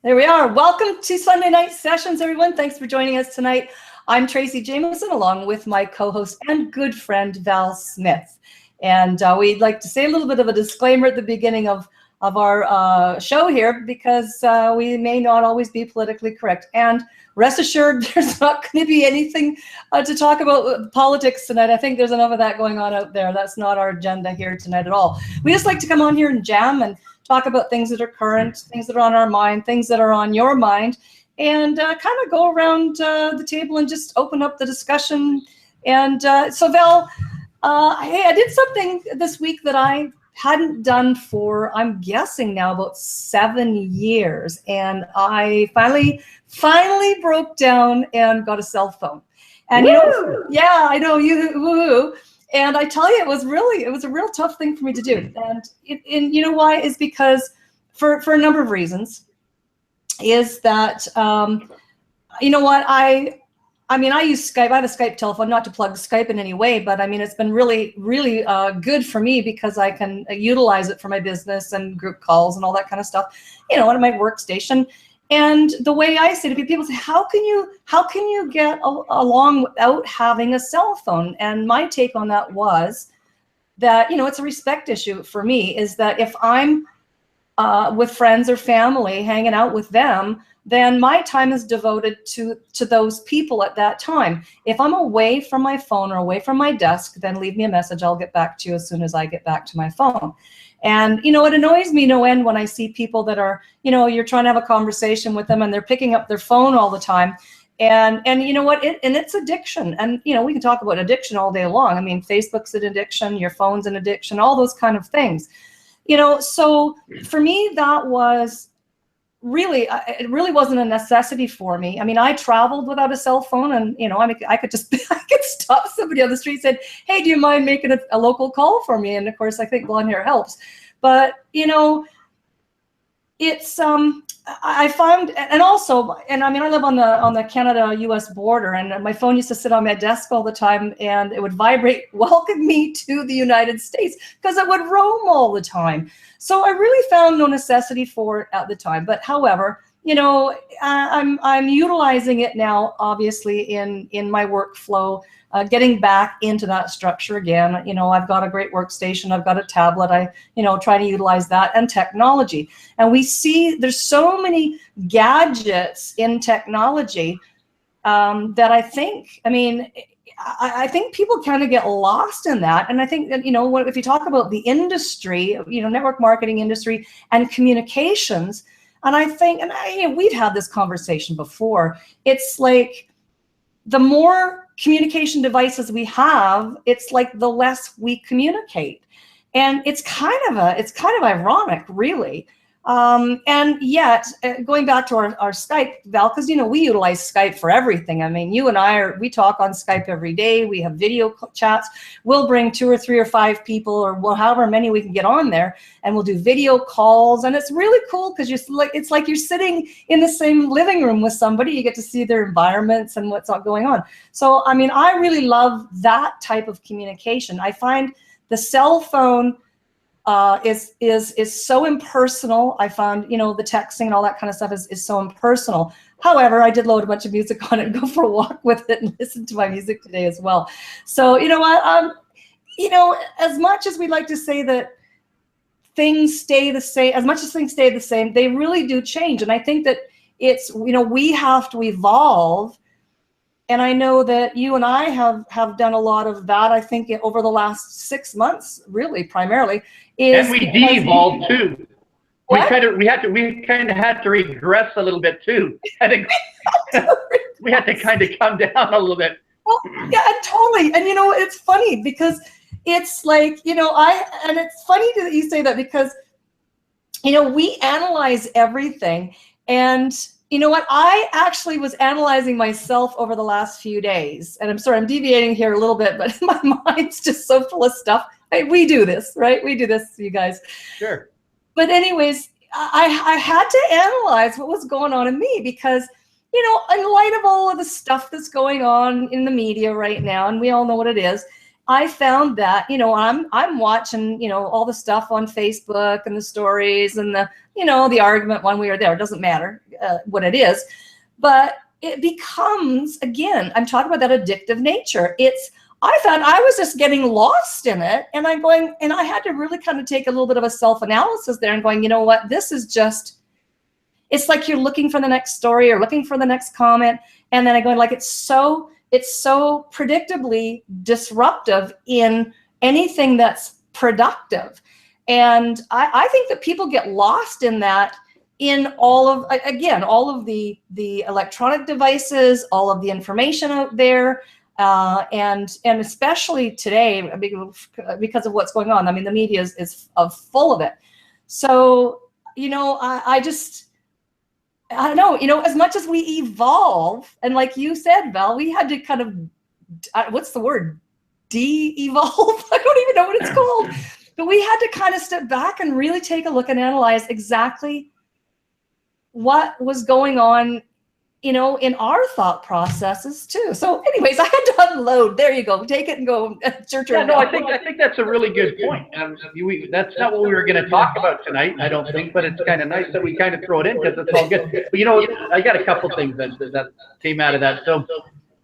There we are. Welcome to Sunday Night Sessions, everyone. Thanks for joining us tonight. I'm Tracy Jameson, along with my co-host and good friend, Val Smith. And we'd like to say a little bit of a disclaimer at the beginning of our show here, because we may not always be politically correct. And rest assured, there's not going to be anything to talk about politics tonight. I think there's enough of that going on out there. That's not our agenda here tonight at all. We just like to come on here and jam and talk about things that are current, things that are on our mind, things that are on your mind, and kind of go around the table and just open up the discussion. And so Val, hey, I did something this week that I hadn't done for, I'm guessing now, about 7 years. And I finally broke down and got a cell phone. And you know, yeah, I know, woo. And I tell you, it was a real tough thing for me to do. And you know why? Is because for a number of reasons. Is that, you know what, I mean, I use Skype. I have a Skype telephone, not to plug Skype in any way, but I mean, it's been really good for me because I can utilize it for my business and group calls and all that kind of stuff, you know, on my workstation. And the way I say to people say, how can you get along without having a cell phone? And my take on that was that, you know, it's a respect issue for me, is that if I'm with friends or family, hanging out with them, then my time is devoted to those people at that time. If I'm away from my phone or away from my desk, then leave me a message. I'll get back to you as soon as I get back to my phone. And, you know, it annoys me no end when I see people that are, you know, you're trying to have a conversation with them and they're picking up their phone all the time. And you know what, and it's addiction. And, you know, we can talk about addiction all day long. I mean, Facebook's an addiction, your phone's an addiction, all those kind of things. You know, so for me, that was really, it really wasn't a necessity for me. I mean, I traveled without a cell phone, and, you know, I could just, I could stop somebody on the street and said, hey, do you mind making a local call for me? And of course, I think blonde hair helps. But, you know, it's, I found, and also, and I mean, I live on the Canada-US border, and my phone used to sit on my desk all the time, and it would vibrate, welcome me to the United States, because it would roam all the time. So I really found no necessity for it at the time. But however, you know, I'm utilizing it now, obviously, in my workflow, getting back into that structure again. You know, I've got a great workstation, I've got a tablet, I, you know, try to utilize that, and technology. And we see there's so many gadgets in technology that I think, I mean, I think people kind of get lost in that. And I think that, you know, if you talk about the industry, you know, network marketing industry and communications, and I think, and you know, we've had this conversation before, it's like the more communication devices we have, it's like the less we communicate. And it's kind of ironic, really. And yet, going back to our Skype, Val, because, you know, we utilize Skype for everything. I mean, you and we talk on Skype every day. We have video chats. We'll bring 2 or 3 or 5 people, or however many we can get on there, and we'll do video calls. And it's really cool because it's like you're sitting in the same living room with somebody. You get to see their environments and what's going on. So, I mean, I really love that type of communication. I find the cell phone is so impersonal. I found, you know, the texting and all that kind of stuff is so impersonal. However, I did load a bunch of music on it and go for a walk with it and listen to my music today as well. So, you know what, you know, as much as we like to say that things stay the same, as much as things stay the same, they really do change. And I think that it's, you know, we have to evolve. And I know that you and I have done a lot of that, I think, over the last 6 months, really, primarily. And we de-evolved too. What? We kind of had to regress a little bit too. I think we had to kind of come down a little bit. Well, yeah, totally. And you know, it's funny because it's like, you know, and it's funny that you say that, because, you know, we analyze everything. And you know what? I actually was analyzing myself over the last few days. And I'm sorry, I'm deviating here a little bit, but my mind's just so full of stuff. We do this, right? We do this, you guys. Sure. But anyways, I had to analyze what was going on in me, because, you know, in light of all of the stuff that's going on in the media right now, and we all know what it is, I found that, you know, I'm watching, you know, all the stuff on Facebook and the stories and the, you know, the argument when we are there. It doesn't matter. what it is, but it becomes, again, I'm talking about that addictive nature. I found I was just getting lost in it, and I had to really kind of take a little bit of a self-analysis there and going, you know what, this is just, it's like you're looking for the next story or looking for the next comment. And then I go like, it's so predictably disruptive in anything that's productive. And I think that people get lost in that, in all of the electronic devices, all of the information out there, and especially today because of what's going on. I mean, the media is full of it. So, you know, I don't know, you know, as much as we evolve, and like you said, Val, we had to kind of, what's the word? De-evolve? I don't even know what it's called. But we had to kind of step back and really take a look and analyze exactly what was going on, you know, in our thought processes too. So anyways, I had to unload. There you go. Take it and go. Yeah, no, I think that's a really good point. That's not what we were going to talk about tonight, I don't think, but it's kind of nice that we kind of throw it in because it's all good. But you know, I got a couple things that came out of that. So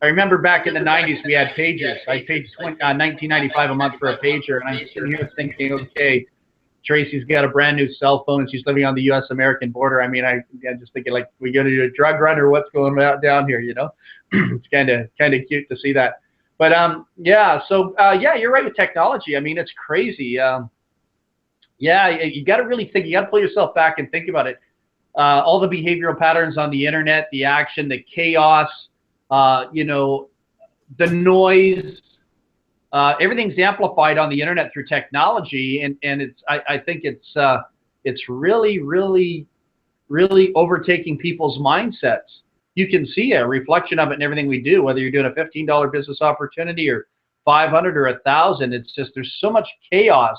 I remember back in the 90s, we had pagers. I paid $19.95 a month for a pager, and I'm sitting here thinking, okay, Tracy's got a brand new cell phone and she's living on the U.S.-American border. I mean, I'm just thinking, like, we going to do a drug run or what's going on down here, you know? It's kind of cute to see that. But yeah, so yeah, you're right with technology. I mean, it's crazy. Yeah, you got to really think. You got to pull yourself back and think about it. All the behavioral patterns on the internet, the action, the chaos, you know, the noise. Everything's amplified on the internet through technology, and I think it's really overtaking people's mindsets. You can see a reflection of it in everything we do, whether you're doing a $15 business opportunity or 500 or 1,000. It's just, there's so much chaos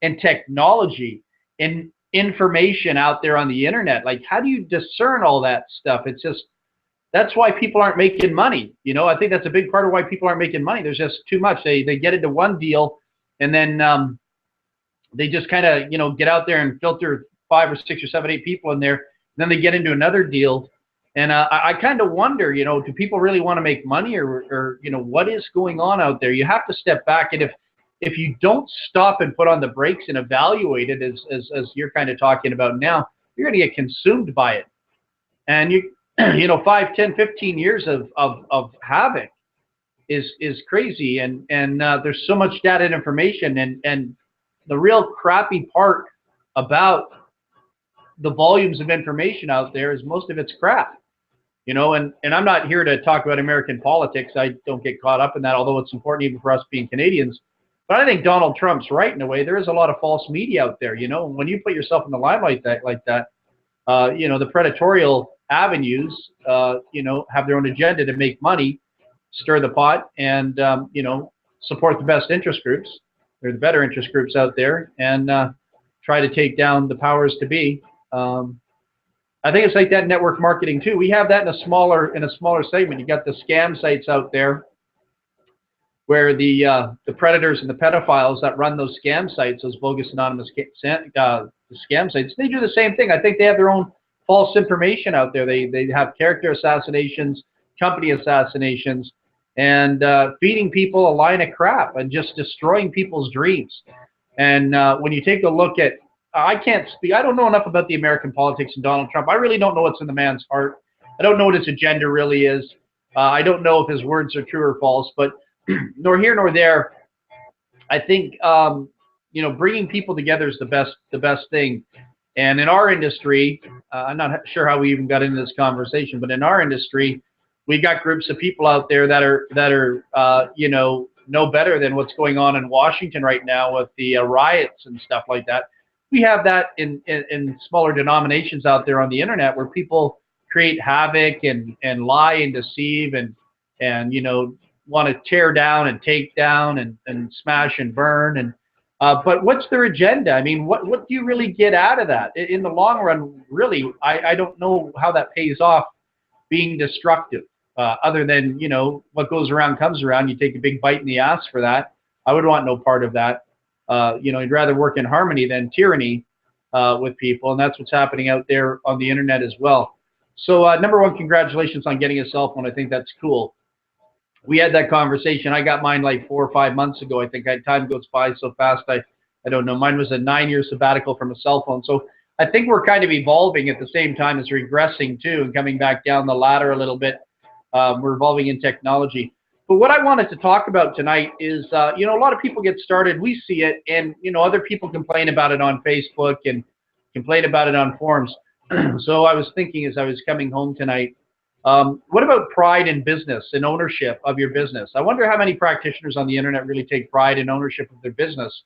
and technology and information out there on the internet. Like, how do you discern all that stuff? It's just, that's why people aren't making money. You know, I think that's a big part of why people aren't making money. There's just too much. They get into one deal, and then they just kind of, you know, get out there and filter 5 or 6 or 7, 8 people in there. And then they get into another deal. And I kind of wonder, you know, do people really want to make money, or, you know, what is going on out there? You have to step back. And if you don't stop and put on the brakes and evaluate it, as you're kind of talking about now, you're going to get consumed by it. And you know, 5, 10, 15 years of havoc is crazy. And there's so much data and information, and the real crappy part about the volumes of information out there is most of it's crap. You know, and I'm not here to talk about American politics. I don't get caught up in that, although it's important even for us being Canadians. But I think Donald Trump's right in a way. There is a lot of false media out there. You know, when you put yourself in the limelight like that, you know, the predatorial avenues, you know, have their own agenda to make money, stir the pot, and, you know, support the best interest groups, or the better interest groups out there, and try to take down the powers to be. I think it's like that in network marketing too. We have that in a smaller segment. You got the scam sites out there, where the predators and the pedophiles that run those scam sites, those bogus anonymous scam sites, they do the same thing. I think they have their own false information out there. They have character assassinations, company assassinations, and feeding people a line of crap and just destroying people's dreams. And when you take a look at, I can't speak, I don't know enough about the American politics and Donald Trump. I really don't know what's in the man's heart. I don't know what his agenda really is. I don't know if his words are true or false, but nor here nor there. I think you know, bringing people together is the best thing. And in our industry, I'm not sure how we even got into this conversation, but in our industry, we got groups of people out there that are you know better than what's going on in Washington right now with the riots and stuff like that. We have that in smaller denominations out there on the internet, where people create havoc and lie and deceive and you know, want to tear down and take down and smash and burn. And but what's their agenda? I mean, what do you really get out of that in the long run? Really, I don't know how that pays off being destructive, other than, you know, what goes around comes around. You take a big bite in the ass for that. I would want no part of that. You know, you'd rather work in harmony than tyranny with people, and that's what's happening out there on the internet as well. So number one, congratulations on getting a cell phone. I think that's cool. We had that conversation. I got mine like 4 or 5 months ago. I think time goes by so fast. I don't know. Mine was a 9-year sabbatical from a cell phone. So I think we're kind of evolving at the same time as regressing too, and coming back down the ladder a little bit. We're evolving in technology. But what I wanted to talk about tonight is, a lot of people get started. We see it, and, other people complain about it on Facebook and complain about it on forums. So I was thinking as I was coming home tonight, what about pride in business and ownership of your business? I wonder how many practitioners on the internet really take pride in ownership of their business.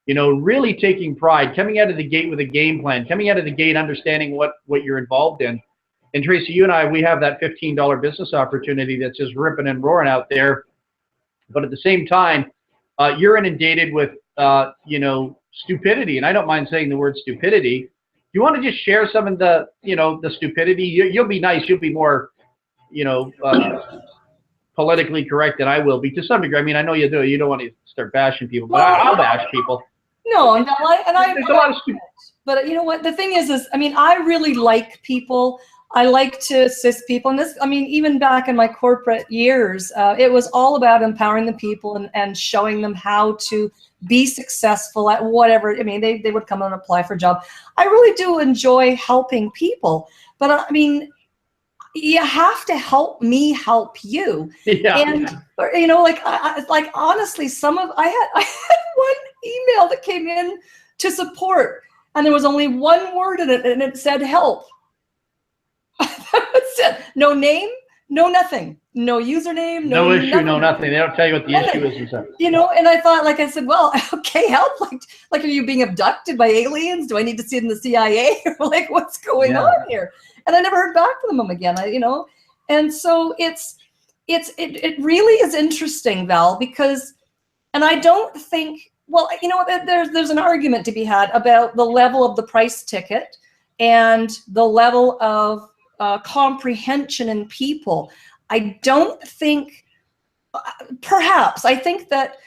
Really taking pride, coming out of the gate with a game plan, coming out of the gate understanding what you're involved in. And Tracy, you and I, we have that $15 business opportunity that's just ripping and roaring out there. But at the same time, you're inundated with, stupidity. And I don't mind saying the word stupidity. You want to just share some of the, the stupidity? You'll be nice. You'll be more, politically correct than I will be to some degree. I mean, I know you do. You don't want to start bashing people, but I'll bash people. No, and there's a lot of stupid. But you know what? The thing is, I mean, I really like people. I like to assist people. And this, I mean, even back in my corporate years, it was all about empowering the people and showing them how to be successful at whatever. I mean, they would come and apply for a job. I really do enjoy helping people. But I mean, you have to help me help you. Yeah. And, like honestly, I had one email that came in to support, and there was only one word in it, and it said help. No name, no nothing, no username, no issue, nothing. No nothing. They don't tell you what the issue is and stuff. And I thought, like I said, well, okay, help. Like, are you being abducted by aliens? Do I need to see it in the CIA? Or like, what's going on here? And I never heard back from them again. And so it really is interesting, Val, because, and I don't think, well, there's an argument to be had about the level of the price ticket and the level of comprehension in people. I don't think, perhaps, I think that,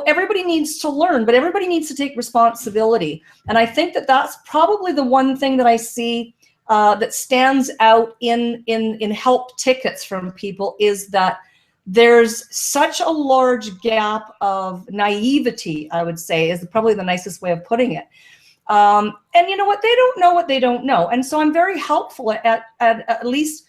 everybody needs to learn, but everybody needs to take responsibility. And I think that that's probably the one thing that I see that stands out in help tickets from people, is that there's such a large gap of naivety, I would say, is probably the nicest way of putting it. And you know what? They don't know what they don't know. And so I'm very helpful at least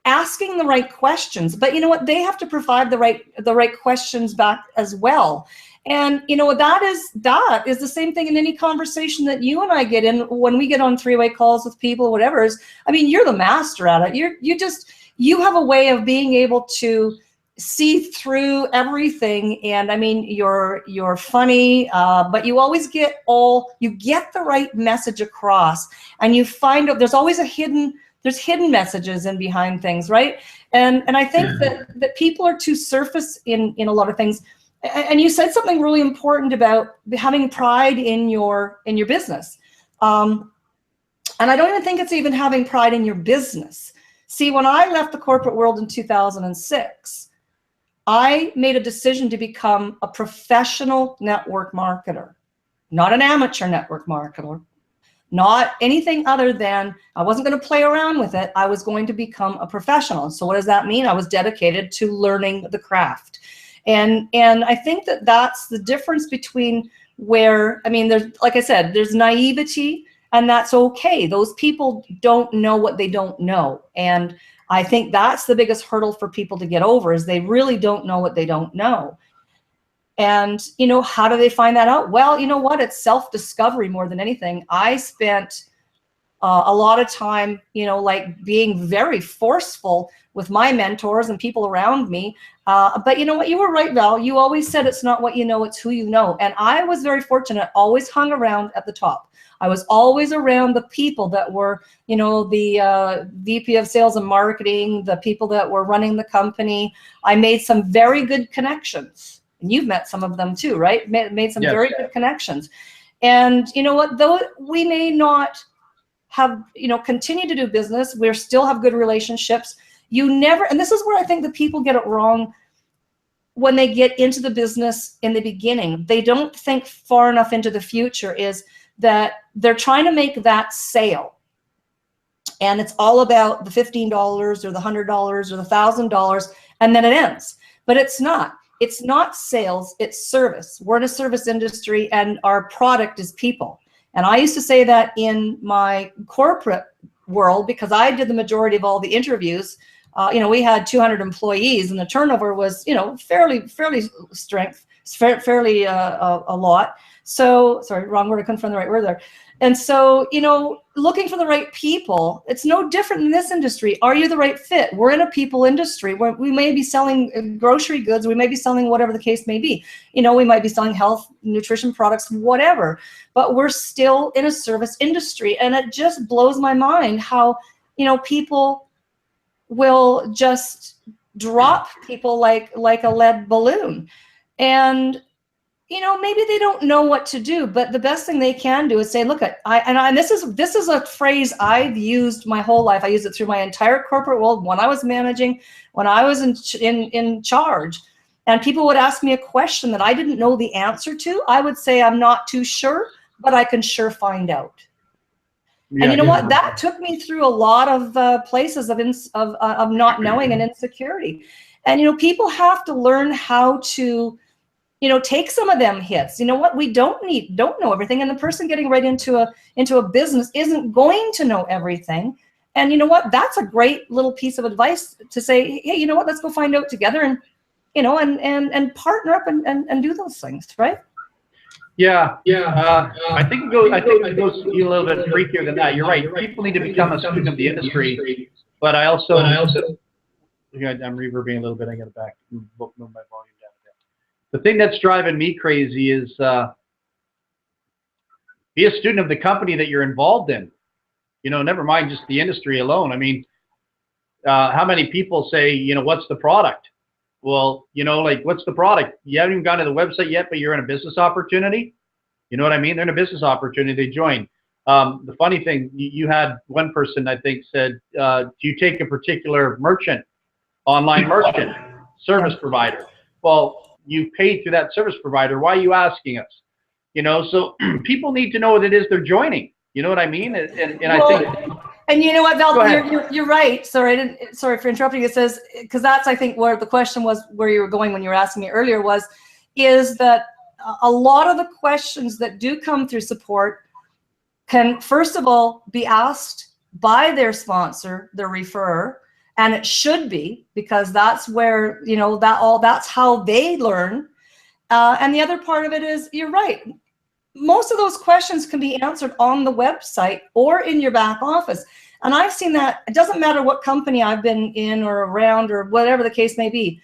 asking the right questions. But you know what? They have to provide the right questions back as well. And that is the same thing in any conversation that you and I get in when we get on three-way calls with people, whatever. I mean, you're the master at it. You have a way of being able to see through everything. And I mean, you're funny, but you always get the right message across, and you find out there's always hidden messages in behind things, right? And I think that people are too surface in a lot of things. And you said something really important about having pride in your business. And I don't even think it's even having pride in your business. See, when I left the corporate world in 2006, I made a decision to become a professional network marketer, not an amateur network marketer, not anything other than, I wasn't going to play around with it. I was going to become a professional. So what does that mean? I was dedicated to learning the craft. And I think that that's the difference between where, I mean, there's, like I said, there's naivety, and that's okay. Those people don't know what they don't know. And I think that's the biggest hurdle for people to get over, is they really don't know what they don't know. And, how do they find that out? Well, you know what? It's self-discovery more than anything. I spent a lot of time, like being very forceful with my mentors and people around me. But you know what? You were right, Val. You always said it's not what you know, it's who you know. And I was very fortunate, always hung around at the top. I was always around the people that were, the VP of sales and marketing, the people that were running the company. I made some very good connections. And you've met some of them too, right? Made some very good connections. And you know what? Though we may not have, continue to do business, we still have good relationships. You never, and this is where I think that people get it wrong when they get into the business in the beginning. They don't think far enough into the future, is that they're trying to make that sale. and it's all about the $15 or the $100 or the $1,000, and then it ends. But it's not. It's not sales, it's service. We're in a service industry, and our product is people. And I used to say that in my corporate world, because I did the majority of all the interviews. We had 200 employees, and the turnover was, fairly a lot. So, sorry, wrong word. I couldn't find the right word there. And so, looking for the right people, it's no different in this industry. Are you the right fit? We're in a people industry where we may be selling grocery goods. We may be selling whatever the case may be. We might be selling health, nutrition products, whatever, but we're still in a service industry. And it just blows my mind how, people will just drop people like a lead balloon. And maybe they don't know what to do, but the best thing they can do is say, look, this is a phrase I've used my whole life. I used it through my entire corporate world, when I was managing, when I was in charge, and people would ask me a question that I didn't know the answer to. I would say, I'm not too sure, but I can sure find out. Yeah, and you know what? That took me through a lot of places of not knowing and insecurity. And people have to learn how to take some of them hits. You know what? We don't know everything, and the person getting right into a business isn't going to know everything. And you know what? That's a great little piece of advice to say, hey, you know what? Let's go find out together, and and partner up and do those things, right? Yeah. I think it goes a little bit freakier than that. You're right. People need to become a student of the industry, but I'm reverbing a little bit. I got to move my volume down. The thing that's driving me crazy is be a student of the company that you're involved in. Never mind just the industry alone. I mean, how many people say, what's the product? Well, what's the product? You haven't even gone to the website yet, but you're in a business opportunity. You know what I mean? They're in a business opportunity. They join. The funny thing, you had one person, I think, said, do you take a particular merchant, online merchant, service provider? Well, you paid through that service provider. Why are you asking us? So people need to know what it is they're joining. You know what I mean? And I think. And you know what, Val, you're right. Sorry for interrupting. It says, because that's, I think, where the question was, where you were going when you were asking me earlier, is that a lot of the questions that do come through support can, first of all, be asked by their sponsor, their referrer. And it should be, because that's where, that's how they learn. And the other part of it is, you're right. Most of those questions can be answered on the website or in your back office. And I've seen that. It doesn't matter what company I've been in or around or whatever the case may be.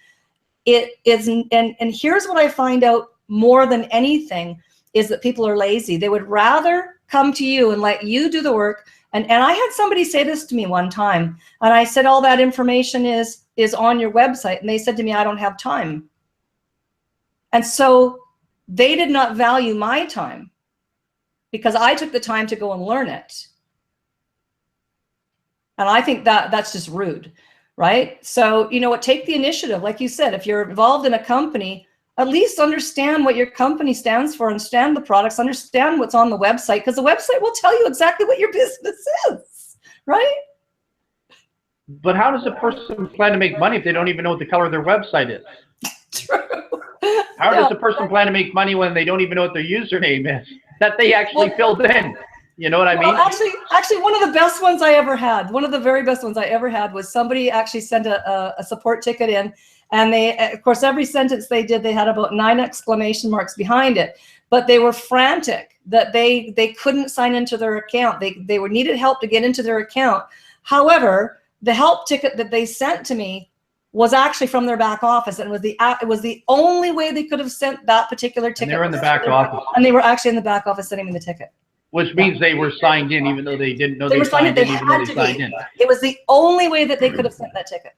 It is, and here's what I find out more than anything is that people are lazy. They would rather come to you and let you do the work. And I had somebody say this to me one time, and I said, all that information is on your website. And they said to me, I don't have time. And so they did not value my time because I took the time to go and learn it. And I think that's just rude, right? So, take the initiative. Like you said, if you're involved in a company, at least understand what your company stands for, understand the products, understand what's on the website, because the website will tell you exactly what your business is, right? But how does a person plan to make money if they don't even know what the color of their website is? True. How does a person plan to make money when they don't even know what their username is that they actually filled in? You know what I mean? Actually, one of the best ones I ever had, one of the very best ones I ever had, was somebody actually sent a support ticket in, and they, of course, every sentence they did, they had about 9 exclamation marks behind it, but they were frantic that they couldn't sign into their account. They needed help to get into their account. However, the help ticket that they sent to me was actually from their back office, and it was the only way they could have sent that particular ticket. And they were in the back office. And they were actually in the back office sending me the ticket. Which means they were signed in, even though they didn't know they signed in, even though they signed in. It was the only way that they could have sent that ticket.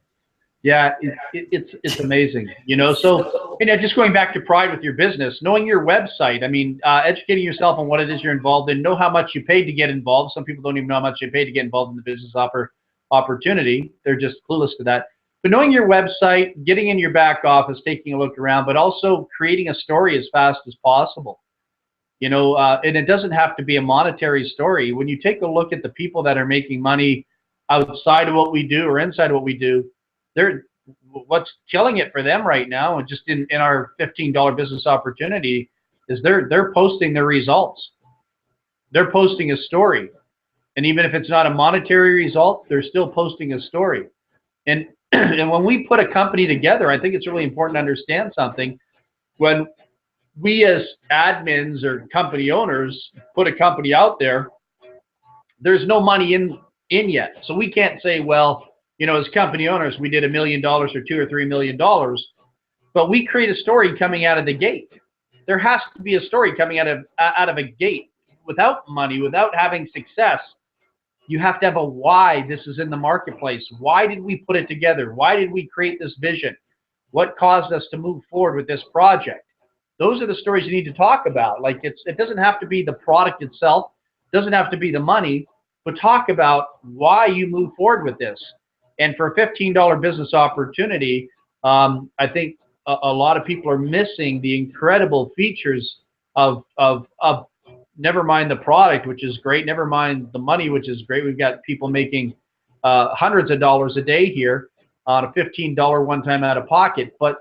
Yeah, it's amazing, So, just going back to pride with your business, knowing your website. I mean, educating yourself on what it is you're involved in. Know how much you paid to get involved. Some people don't even know how much they paid to get involved in the business opportunity. They're just clueless to that. But knowing your website, getting in your back office, taking a look around, but also creating a story as fast as possible. And it doesn't have to be a monetary story. When you take a look at the people that are making money outside of what we do or inside of what we do, what's killing it for them right now, and just in our $15 business opportunity, is they're posting their results. They're posting a story. And even if it's not a monetary result, they're still posting a story. And and when we put a company together, I think it's really important to understand something. When we as admins or company owners put a company out there, there's no money in yet. So we can't say, well, as company owners, we did $1 million or $2 or $3 million, but we create a story coming out of the gate. There has to be a story coming out of a gate. Without money, without having success, you have to have a why this is in the marketplace. Why did we put it together? Why did we create this vision? What caused us to move forward with this project? Those are the stories you need to talk about. Like it doesn't have to be the product itself, it doesn't have to be the money, but talk about why you move forward with this. And for a $15 business opportunity, I think a lot of people are missing the incredible features of never mind the product, which is great, never mind the money, which is great. We've got people making hundreds of dollars a day here on a $15 one-time out of pocket. But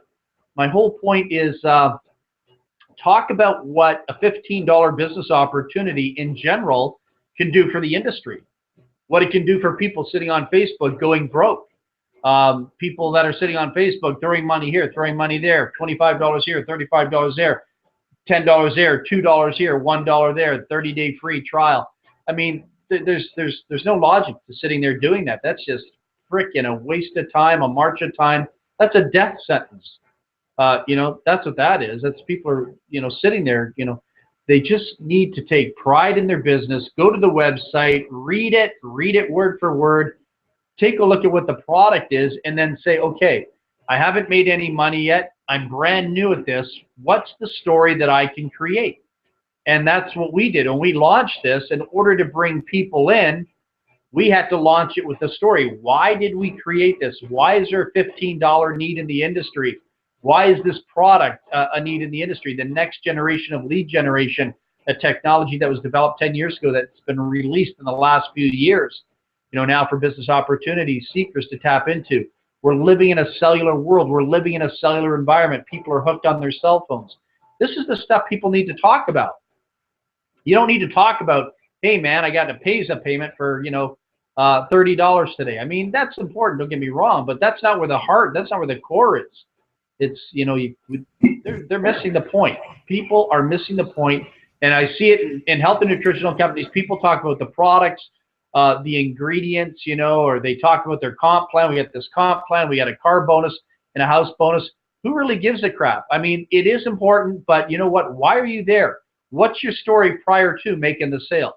my whole point is talk about what a $15 business opportunity in general can do for the industry, what it can do for people sitting on Facebook going broke, people that are sitting on Facebook throwing money here, throwing money there, $25 here, $35 there, $10 there, $2 here, $1 there, 30-day free trial. I mean, there's no logic to sitting there doing that. That's just freaking a waste of time, a march of time. That's a death sentence. That's what that is. That's people are, sitting there, they just need to take pride in their business, go to the website, read it word for word, take a look at what the product is, and then say, okay, I haven't made any money yet. I'm brand new at this. What's the story that I can create? And that's what we did. When we launched this, in order to bring people in, we had to launch it with a story. Why did we create this? Why is there a $15 need in the industry? Why is this product a need in the industry? The next generation of lead generation, a technology that was developed 10 years ago that's been released in the last few years, now for business opportunities, seekers to tap into. We're living in a cellular world. We're living in a cellular environment. People are hooked on their cell phones. This is the stuff people need to talk about. You don't need to talk about, hey, man, I got a PayZa payment for, $30 today. I mean, that's important. Don't get me wrong, but that's not where that's not where the core is. It's, they're missing the point. People are missing the point, and I see it in health and nutritional companies. People talk about the products, the ingredients, or they talk about their comp plan. We got this comp plan, we got a car bonus and a house bonus. Who really gives a crap? I mean, it is important, but you know what? Why are you there? What's your story prior to making the sale?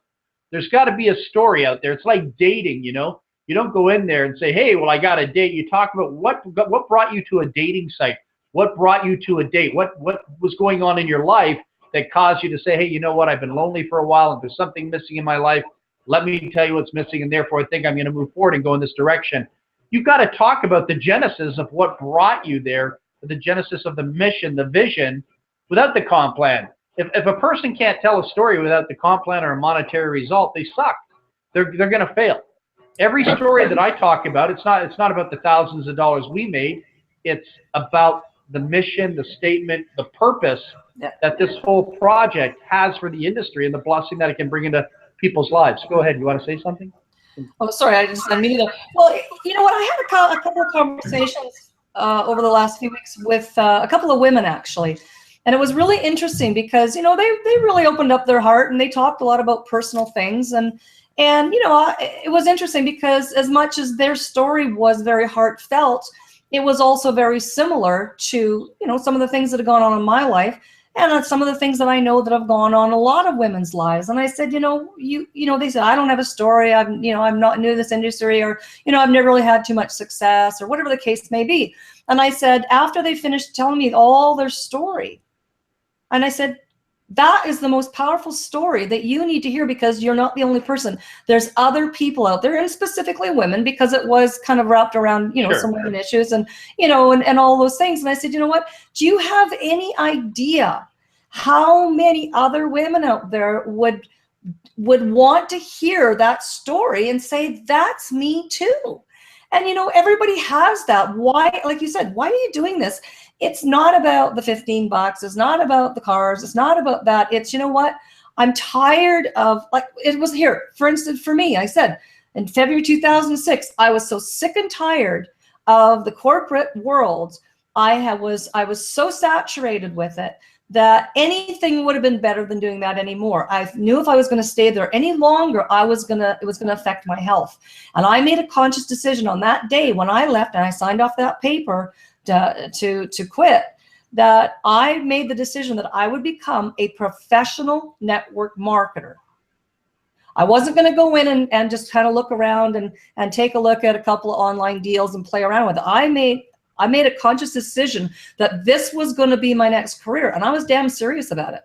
There's got to be a story out there. It's like dating, You don't go in there and say, hey, well, I got a date. You talk about what brought you to a dating site. What brought you to a date? What was going on in your life that caused you to say, hey, you know what? I've been lonely for a while and there's something missing in my life. Let me tell you what's missing, and therefore I think I'm going to move forward and go in this direction. You've got to talk about the genesis of what brought you there, the genesis of the mission, the vision, without the comp plan. If a person can't tell a story without the comp plan or a monetary result, they suck. They're going to fail. Every story that I talk about, it's not about the thousands of dollars we made. It's about the mission, the statement, the purpose that this whole project has for the industry and the blessing that it can bring into people's lives. Go ahead. You want to say something? Oh, sorry, I just unmuted them. Well, you know what? I had a couple of conversations over the last few weeks with a couple of women, actually. And it was really interesting because, they really opened up their heart and they talked a lot about personal things. And it was interesting because as much as their story was very heartfelt, it was also very similar to, some of the things that have gone on in my life and some of the things that I know that have gone on in a lot of women's lives. And I said, they said, I don't have a story. I'm not new to this industry, or, I've never really had too much success, or whatever the case may be. And I said, after they finished telling me all their story, and I said, that is the most powerful story that you need to hear, because you're not the only person. There's other people out there, and specifically women, because it was kind of wrapped around, Sure. some women issues and, and all those things. And I said, you know what, do you have any idea how many other women out there would would want to hear that story and say, that's me too. And, you know, everybody has that. Why, like you said, why are you doing this? It's not about the 15 bucks. It's not about the cars. It's not about that. It's, you know what? I'm tired of, like, it was here, for instance, for me, I said in February 2006, I was so sick and tired of the corporate world. I was so saturated with it that anything would have been better than doing that anymore. I knew if I was going to stay there any longer, it was going to affect my health. And I made a conscious decision on that day when I left and I signed off that paper to quit, that I made the decision that I would become a professional network marketer. I wasn't going to go in and just kind of look around and take a look at a couple of online deals and play around with it. I made a conscious decision that this was going to be my next career, and I was damn serious about it.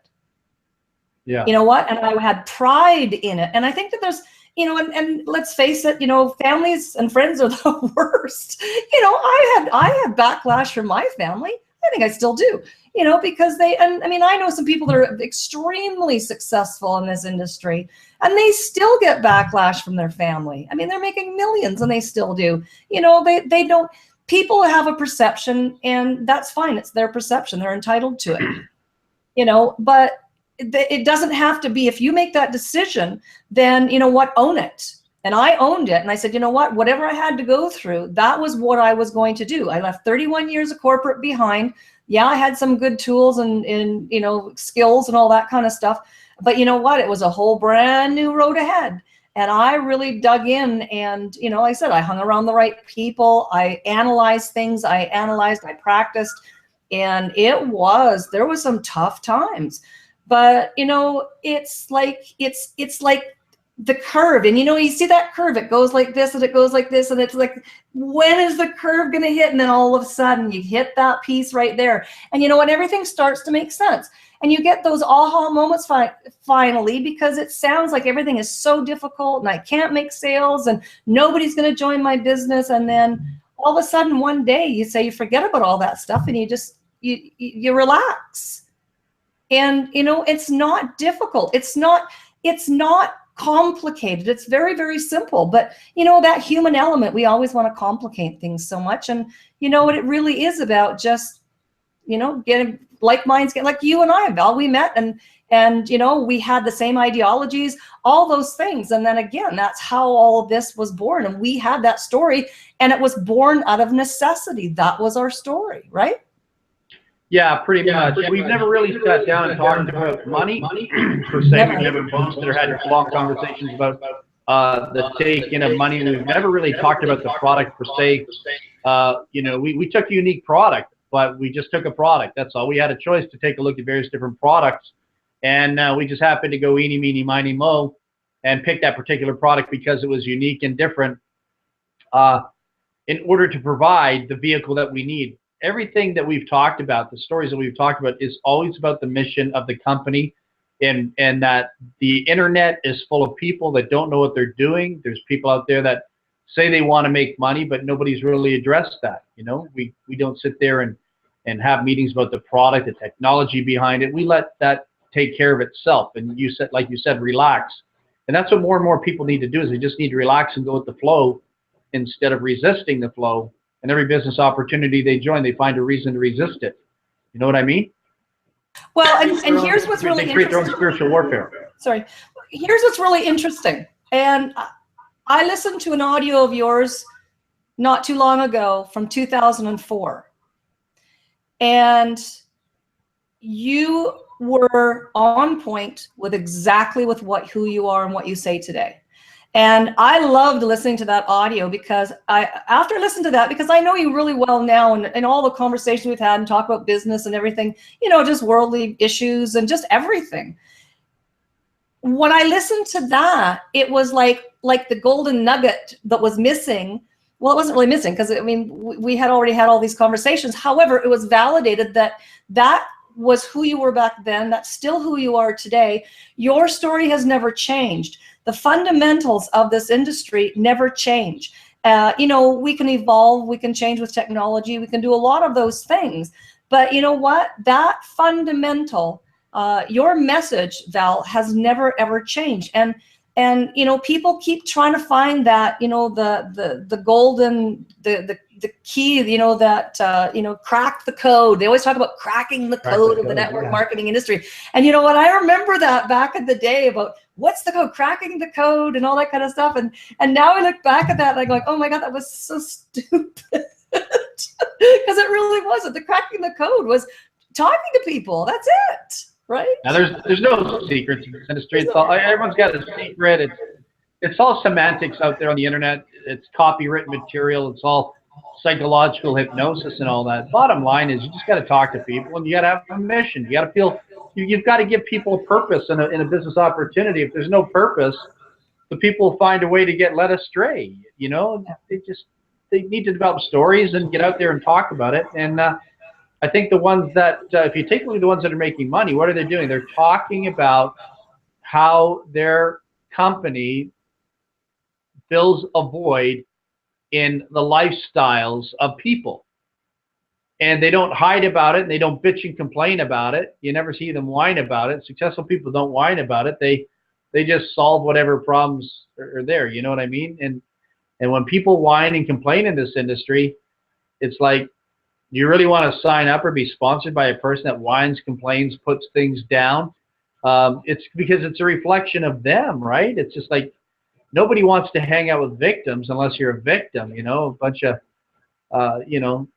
Yeah. You know what? And I had pride in it. And I think that there's, you know, and let's face it, you know, families and friends are the worst. You know, I had backlash from my family. I think I still do, you know, because and I mean, I know some people that are extremely successful in this industry and they still get backlash from their family. I mean, they're making millions and they still do. You know, they don't. People have a perception, and that's fine. It's their perception. They're entitled to it, you know, but it doesn't have to be. If you make that decision, then, you know what, own it. And I owned it. And I said, you know what, whatever I had to go through, that was what I was going to do. I left 31 years of corporate behind. Yeah, I had some good tools and you know, skills and all that kind of stuff. But you know what, it was a whole brand new road ahead. And I really dug in and, you know, like I said, I hung around the right people. I analyzed things. I practiced. And there was some tough times. But, you know, it's like the curve. And, you know, you see that curve, it goes like this and it goes like this. And it's like, when is the curve going to hit? And then all of a sudden you hit that piece right there. And, you know, when everything starts to make sense. And you get those aha moments finally, because it sounds like everything is so difficult and I can't make sales and nobody's going to join my business. And then all of a sudden one day you say you forget about all that stuff and you just, you relax. And, you know, it's not difficult. It's not complicated. It's very, very simple. But, you know, that human element, we always want to complicate things so much. And, you know, what it really is about just, you know, getting like minds, like you and I, Val, we met and, you know, we had the same ideologies, all those things. And then again, that's how all of this was born. And we had that story and it was born out of necessity. That was our story, right? Yeah, pretty much. We've never really sat down and talked about money per se. We've never boasted or had long conversations about the taking of money. We've never really talked about the product per se. You know, we took a unique product, but we just took a product. That's all. We had a choice to take a look at various different products. And we just happened to go eeny, meeny, miny, mo and pick that particular product because it was unique and different in order to provide the vehicle that we need. Everything that we've talked about, the stories that we've talked about, is always about the mission of the company, and that the internet is full of people that don't know what they're doing. There's people out there that say they want to make money, but nobody's really addressed that. You know, we don't sit there and have meetings about the product, the technology behind it. We let that take care of itself. And you said, like you said, relax. And that's what more and more people need to do, is they just need to relax and go with the flow instead of resisting the flow. And every business opportunity they join, they find a reason to resist it. You know what I mean? Well, and here's what's really interesting. They create their own spiritual warfare. Sorry. Here's what's really interesting. And I listened to an audio of yours not too long ago from 2004. And you were on point with exactly with who you are and what you say today. And I loved listening to that audio because after I listened to that, because I know you really well now, and all the conversations we've had and talk about business and everything, you know, just worldly issues and just everything. When I listened to that, it was like the golden nugget that was missing. Well, it wasn't really missing because, I mean, we had already had all these conversations. However, it was validated that was who you were back then. That's still who you are today. Your story has never changed. The fundamentals of this industry never change. You know, we can evolve, we can change with technology, we can do a lot of those things. But you know what? That fundamental your message, Val, has never ever changed. And you know, people keep trying to find that, you know, the golden, the key, you know, that you know, crack the code. They always talk about cracking the code of the network marketing industry. And you know what, I remember that back in the day about what's the code, cracking the code and all that kind of stuff. And now I look back at that and I'm like, oh my God, that was so stupid. Because it really wasn't. The cracking the code was talking to people. That's it. Right? Now there's no secrets in this industry. It's all, everyone's got a secret. It's all semantics out there on the internet. It's copywritten material. It's all psychological hypnosis and all that. Bottom line is, you just got to talk to people, and you got to have a mission. You got to feel you've got to give people a purpose in a business opportunity. If there's no purpose, the people find a way to get led astray. You know, they need to develop stories and get out there and talk about it. And I think the ones that, if you take a look at the ones that are making money, what are they doing? They're talking about how their company fills a void in the lifestyles of people. And they don't hide about it, and they don't bitch and complain about it. You never see them whine about it. Successful people don't whine about it. They just solve whatever problems are there. You know what I mean? And when people whine and complain in this industry, it's like, do you really want to sign up or be sponsored by a person that whines, complains, puts things down? It's because it's a reflection of them, right? It's just like, nobody wants to hang out with victims unless you're a victim, you know, a bunch of, you know,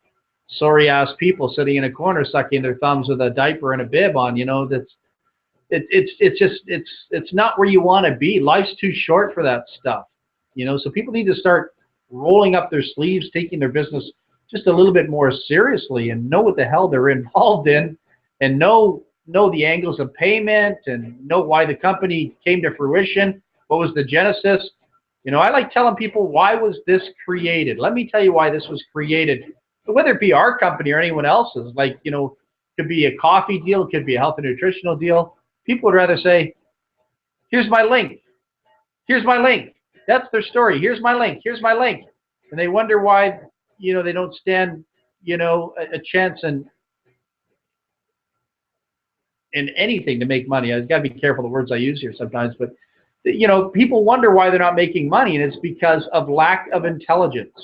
sorry ass people sitting in a corner sucking their thumbs with a diaper and a bib on, you know. It's not where you want to be. Life's too short for that stuff, you know. So people need to start rolling up their sleeves, taking their business just a little bit more seriously, and know what the hell they're involved in, and know the angles of payment, and know why the company came to fruition. What was the genesis? You know, I like telling people, why was this created? Let me tell you why this was created. Whether it be our company or anyone else's, like, you know, it could be a coffee deal, it could be a health and nutritional deal. People would rather say, here's my link. Here's my link. That's their story. Here's my link. Here's my link. And they wonder why, you know, they don't stand, you know, a chance in anything to make money. I've got to be careful the words I use here sometimes, but you know, people wonder why they're not making money, and it's because of lack of intelligence.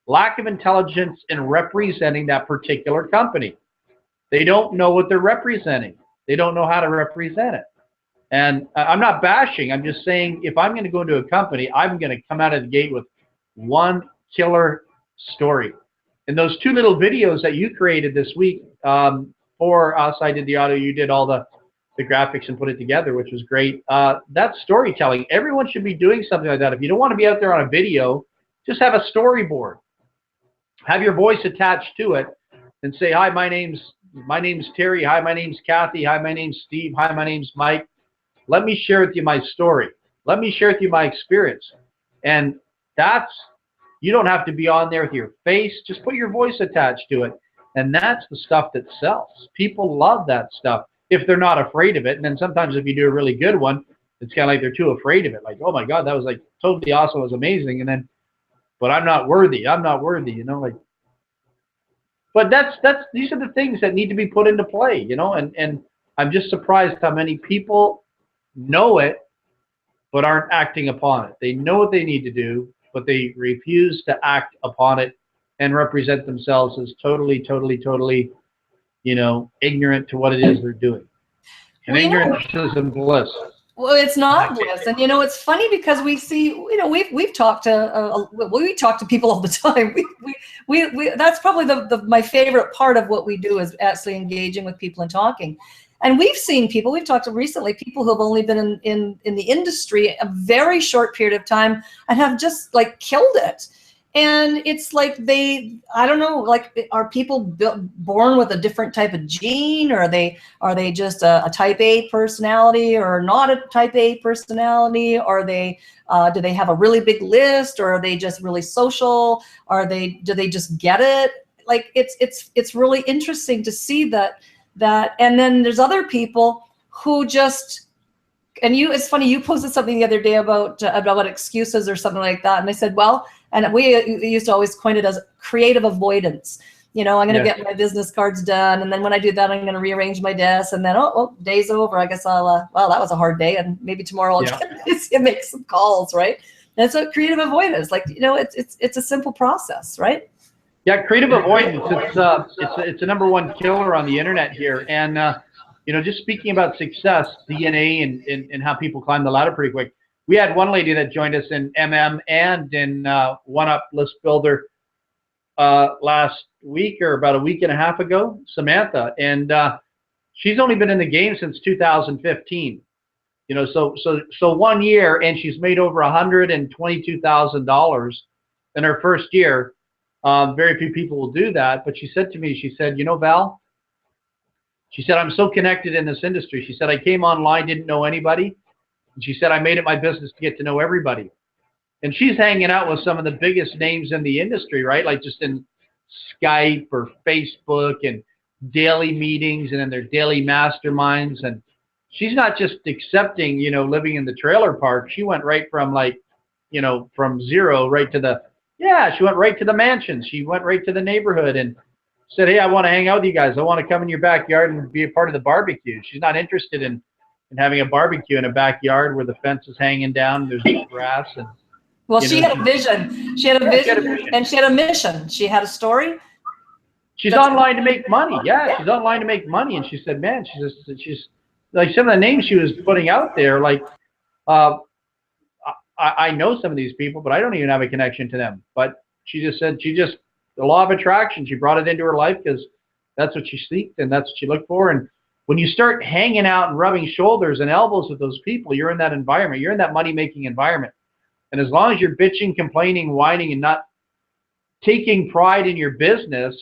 Lack of intelligence in representing that particular company. They don't know what they're representing. They don't know how to represent it. And I'm not bashing. I'm just saying, if I'm going to go into a company, I'm going to come out of the gate with one killer story. And those two little videos that you created this week for us, I did the audio, you did all the graphics and put it together, which was great. That's storytelling. Everyone should be doing something like that. If you don't want to be out there on a video, just have a storyboard. Have your voice attached to it and say, hi, my name's Terry. Hi, my name's Kathy. Hi, my name's Steve. Hi, my name's Mike. Let me share with you my story. Let me share with you my experience. And you don't have to be on there with your face. Just put your voice attached to it. And that's the stuff that sells. People love that stuff if they're not afraid of it. And then sometimes if you do a really good one, it's kind of like they're too afraid of it. Like, oh my God, that was like totally awesome. It was amazing. And then, but I'm not worthy. I'm not worthy, you know, like. But these are the things that need to be put into play, you know, and I'm just surprised how many people know it but aren't acting upon it. They know what they need to do, but they refuse to act upon it and represent themselves as totally, you know, ignorant to what it is they're doing. And ignorance isn't bliss. Well, it's not bliss. And, you know, it's funny because we see, you know, we've talked to, we talk to people all the time. We that's probably my favorite part of what we do is actually engaging with people and talking. And we've seen people, we've talked to recently, people who have only been in the industry a very short period of time and have just like killed it. And it's like I don't know, like, are people born with a different type of gene, or are they just a type A personality, or not a type A personality? Or do they have a really big list, or are they just really social? Do they just get it? Like, it's really interesting to see that. And then there's other people who just, and it's funny, you posted something the other day about excuses or something like that. And I said, well, and we used to always coin it as creative avoidance. I'm going to get my business cards done. And then when I do that, I'm going to rearrange my desk. And then, day's over. I guess I'll, well, that was a hard day. And maybe tomorrow I'll get make some calls, right? That's what creative avoidance, like, it's a simple process, right? Yeah, creative avoidance, it's a number one killer on the internet here. And, just speaking about success, DNA, and how people climb the ladder pretty quick. We had one lady that joined us in MM and in One Up List Builder last week or about a week and a half ago, Samantha, and she's only been in the game since 2015. So 1 year, and she's made over $122,000 in her first year. Very few people will do that, but she said to me, she said, Val, she said, I'm so connected in this industry. She said, I came online, didn't know anybody. And she said, I made it my business to get to know everybody. And she's hanging out with some of the biggest names in the industry, right? Like just in Skype or Facebook and daily meetings and in their daily masterminds. And she's not just accepting, living in the trailer park. She went right from from zero right to she went right to the mansion. She went right to the neighborhood and said, hey, I want to hang out with you guys. I want to come in your backyard and be a part of the barbecue. She's not interested in having a barbecue in a backyard where the fence is hanging down, there's grass. And well, she had a vision. She had a vision and she had a mission. She had a story. She's online to make money. Yeah, she's online to make money. And she said, man, she's like some of the names she was putting out there, like I know some of these people, but I don't even have a connection to them. But she just said, the law of attraction, she brought it into her life because that's what she seeked and that's what she looked for. And when you start hanging out and rubbing shoulders and elbows with those people, you're in that environment. You're in that money-making environment. And as long as you're bitching, complaining, whining, and not taking pride in your business,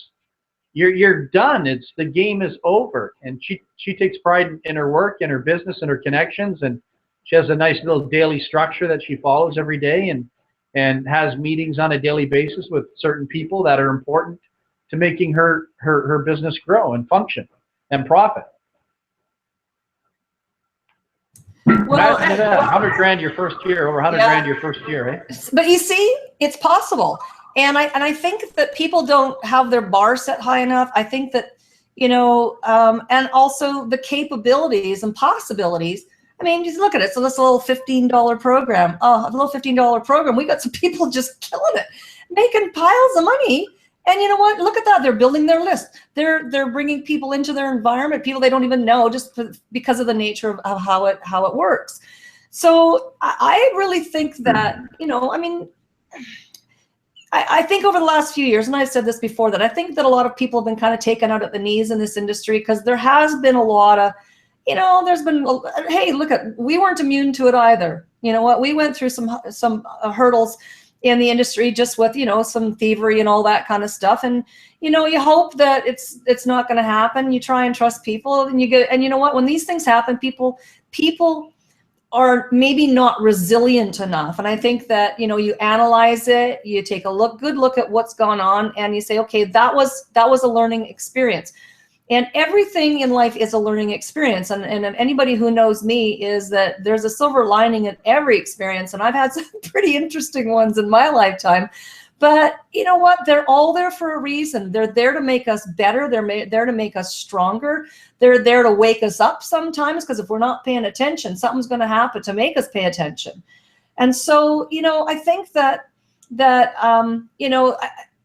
you're done. The game is over. And she takes pride in her work and her business and her connections, and she has a nice little daily structure that she follows every day and has meetings on a daily basis with certain people that are important to making her business grow and function and profit. Well, imagine that, 100 grand your first year, over 100 grand your first year, right? But you see, it's possible. And I think that people don't have their bar set high enough. I think that, and also the capabilities and possibilities. I mean, just look at it. So this little $15 program, a little $15 program, we got some people just killing it, making piles of money. And you know what? Look at that. They're building their list. They're bringing people into their environment, people they don't even know, just because of the nature of how it works. So I really think that, I think over the last few years, and I've said this before, that I think that a lot of people have been kind of taken out at the knees in this industry because there has been a lot of, there's been, hey, we weren't immune to it either. You know what? We went through some hurdles in the industry just with, some thievery and all that kind of stuff. And, you hope that it's not going to happen. You try and trust people and and you know what, when these things happen, people are maybe not resilient enough. And I think that, you analyze it, you take a good look at what's gone on and you say, okay, that was a learning experience. And everything in life is a learning experience. And anybody who knows me is that there's a silver lining in every experience. And I've had some pretty interesting ones in my lifetime. But you know what? They're all there for a reason. They're there to make us better. They're there to make us stronger. They're there to wake us up sometimes, because if we're not paying attention, something's going to happen to make us pay attention. And so, I think that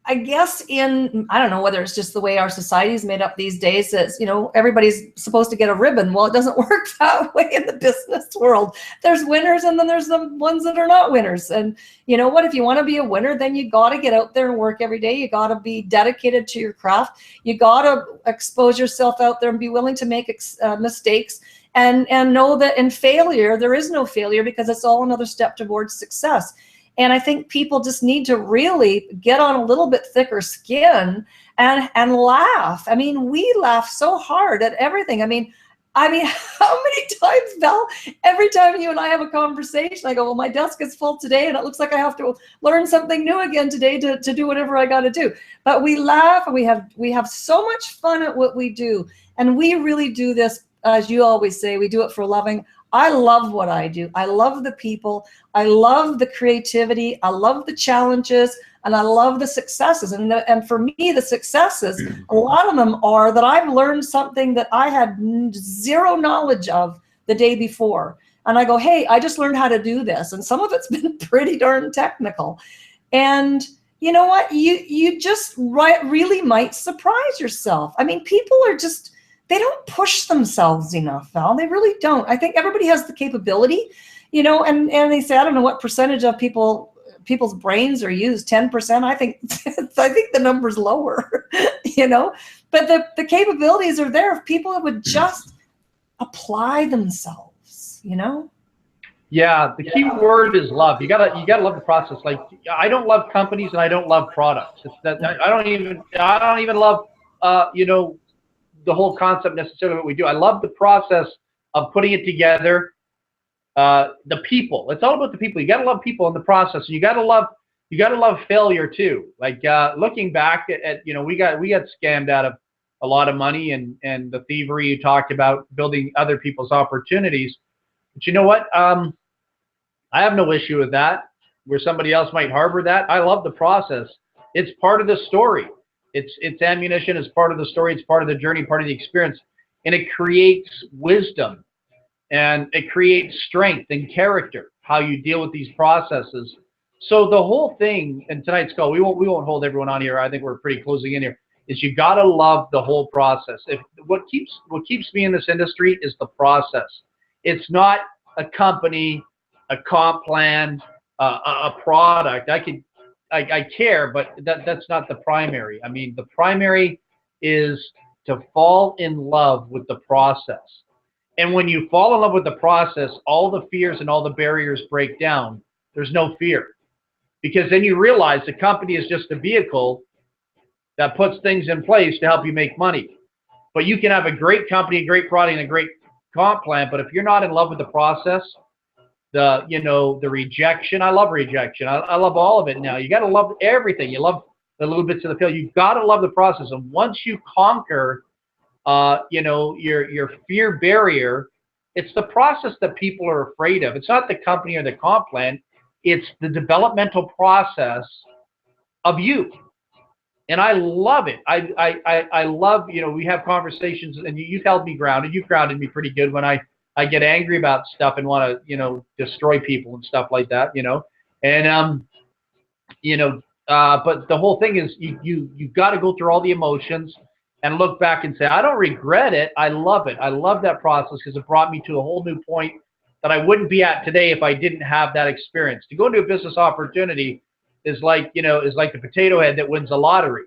I guess I don't know whether it's just the way our society is made up these days, that, everybody's supposed to get a ribbon. Well, it doesn't work that way in the business world. There's winners and then there's the ones that are not winners. And you know what, if you want to be a winner, then you got to get out there and work every day. You got to be dedicated to your craft. You got to expose yourself out there and be willing to make mistakes and know that in failure, there is no failure, because it's all another step towards success. And I think people just need to really get on a little bit thicker skin and laugh. I mean, we laugh so hard at everything. I mean, how many times, Val, every time you and I have a conversation, I go, well, my desk is full today and it looks like I have to learn something new again today to do whatever I got to do. But we laugh and we have so much fun at what we do. And we really do this, as you always say, we do it for a living. I love what I do. I love the people. I love the creativity. I love the challenges. and I love the successes. And for me, the successes, a lot of them are that I've learned something that I had zero knowledge of the day before. And I go, hey, I just learned how to do this. And some of it's been pretty darn technical. And you know what? You just really might surprise yourself. I mean, people are just, they don't push themselves enough, Val. They really don't. I think everybody has the capability, you know, and they say, I don't know what percentage of people's brains are used, 10%. I think the number's lower, you know, but the capabilities are there if people would just apply themselves, you know? Yeah, the key word is love. You gotta love the process. Like, I don't love companies and I don't love products. It's that I don't even love you know, the whole concept necessarily what we do. I love the process of putting it together. The people. It's all about the people. You gotta love people in the process. And you gotta love failure too. Like, looking back at you know, we got scammed out of a lot of money and the thievery you talked about, building other people's opportunities. But you know what? I have no issue with that, where somebody else might harbor that. I love the process. It's part of the story. It's ammunition. It's part of the story. It's part of the journey, part of the experience. And it creates wisdom and it creates strength and character, how you deal with these processes. So the whole thing, and tonight's call, we won't hold everyone on here. I think we're pretty closing in here, is you got to love the whole process. What keeps me in this industry is the process. It's not a company, a comp plan, a product. I care, but that's not the primary. I mean, the primary is to fall in love with the process. And when you fall in love with the process, all the fears and all the barriers break down. There's no fear, because then you realize the company is just a vehicle that puts things in place to help you make money. But you can have a great company, a great product, and a great comp plan, but if you're not in love with the process, the rejection. I love rejection. I love all of it now. You got to love everything. You love the little bits of the pill. You got to love the process. And once you conquer, your fear barrier, it's the process that people are afraid of. It's not the company or the comp plan. It's the developmental process of you. And I love it. I love, we have conversations, and you've held me grounded. You've grounded me pretty good when I get angry about stuff and want to, destroy people and stuff like that, and, but the whole thing is you've got to go through all the emotions and look back and say, I don't regret it. I love it. I love that process because it brought me to a whole new point that I wouldn't be at today if I didn't have that experience. To go into a business opportunity is like the potato head that wins the lottery.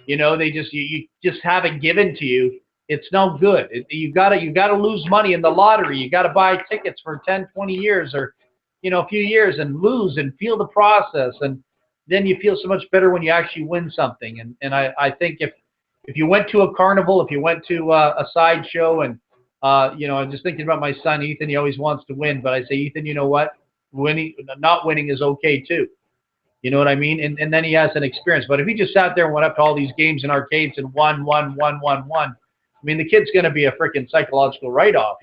They you just have it given to you. It's no good. You gotta lose money in the lottery. You gotta buy tickets for 10, 20 years or, a few years and lose and feel the process. And then you feel so much better when you actually win something. And I think if you went to a carnival, if you went to a sideshow and, I'm just thinking about my son, Ethan, he always wants to win, but I say, Ethan, you know what? Not winning is okay too. You know what I mean? And then he has an experience. But if he just sat there and went up to all these games and arcades and won, I mean, the kid's going to be a freaking psychological write-off,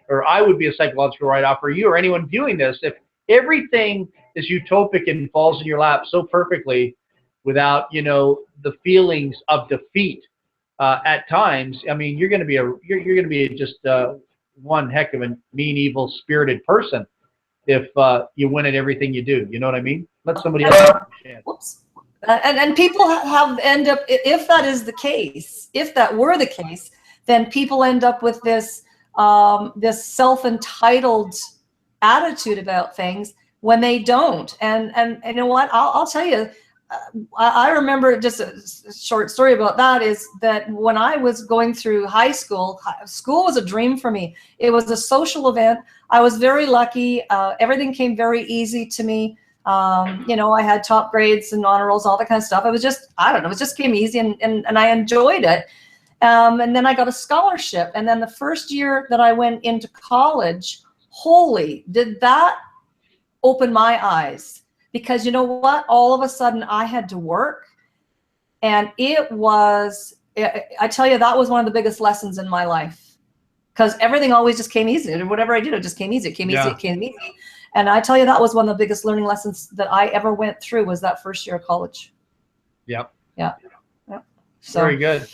or I would be a psychological write-off for you or anyone viewing this. If everything is utopic and falls in your lap so perfectly without, the feelings of defeat at times, I mean, you're going to be just one heck of a mean, evil spirited person if you win at everything you do. You know what I mean? Let somebody else understand. Whoops. And people end up, if that is the case, if that were the case, then people end up with this this self-entitled attitude about things when they don't. And you know what? I'll tell you, I remember just a short story about that is that when I was going through high school, school was a dream for me. It was a social event. I was very lucky. Everything came very easy to me. I had top grades and honor rolls, all that kind of stuff. It was just, I don't know, it just came easy and I enjoyed it. And then I got a scholarship. And then the first year that I went into college, holy, did that open my eyes. Because you know what? All of a sudden I had to work. And I tell you, that was one of the biggest lessons in my life. Because everything always just came easy. Whatever I did, it just came easy. It came easy. It came easy. And I tell you, that was one of the biggest learning lessons that I ever went through, was that first year of college. Yep. Yeah. Yeah. So, very good.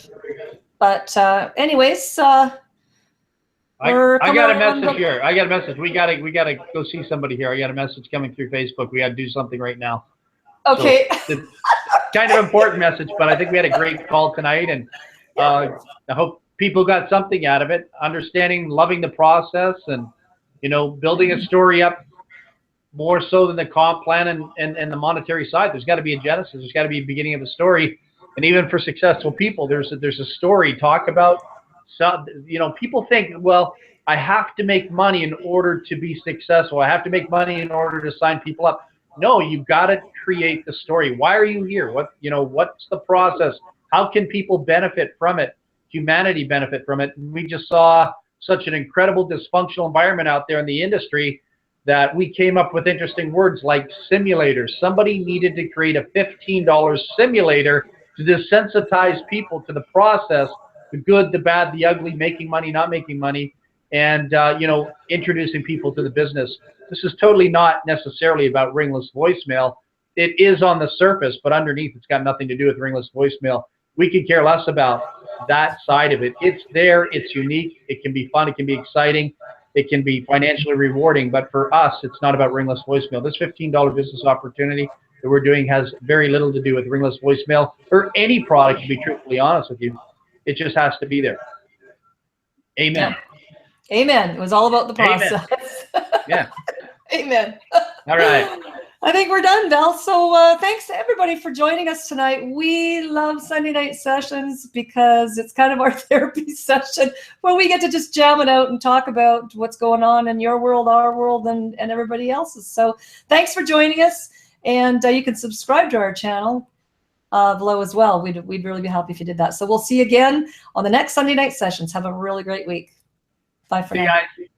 But anyways, I got a around message here. I got a message. We gotta go see somebody here. I got a message coming through Facebook. We got to do something right now. Okay. So it's kind of important message, but I think we had a great call tonight, and I hope people got something out of it. Understanding, loving the process, and building a story up more so than the comp plan and the monetary side. There's got to be a genesis. There's got to be a beginning of a story. And even for successful people, there's a story. Talk about some. People think, well, I have to make money in order to be successful. I have to make money in order to sign people up. No, you've got to create the story. Why are you here? What's the process? How can people benefit from it? Humanity benefit from it? And we just saw such an incredible dysfunctional environment out there in the industry that we came up with interesting words like simulators. Somebody needed to create a $15 simulator to desensitize people to the process, the good, the bad, the ugly, making money, not making money, and introducing people to the business. This is totally not necessarily about ringless voicemail. It is on the surface, but underneath it's got nothing to do with ringless voicemail. We could care less about that side of it. It's there, it's unique, it can be fun, it can be exciting, it can be financially rewarding, but for us, it's not about ringless voicemail. This $15 business opportunity that we're doing has very little to do with ringless voicemail or any product, to be truthfully honest with you. It just has to be there. Amen. Yeah. Amen. It was all about the process. Amen. Yeah. Amen. All right. I think we're done, Val. So thanks to everybody for joining us tonight. We love Sunday night sessions because it's kind of our therapy session where we get to just jam it out and talk about what's going on in your world, our world, and everybody else's. So thanks for joining us. And you can subscribe to our channel below as well. We'd really be happy if you did that. So we'll see you again on the next Sunday night sessions. Have a really great week. Bye for now. See you guys.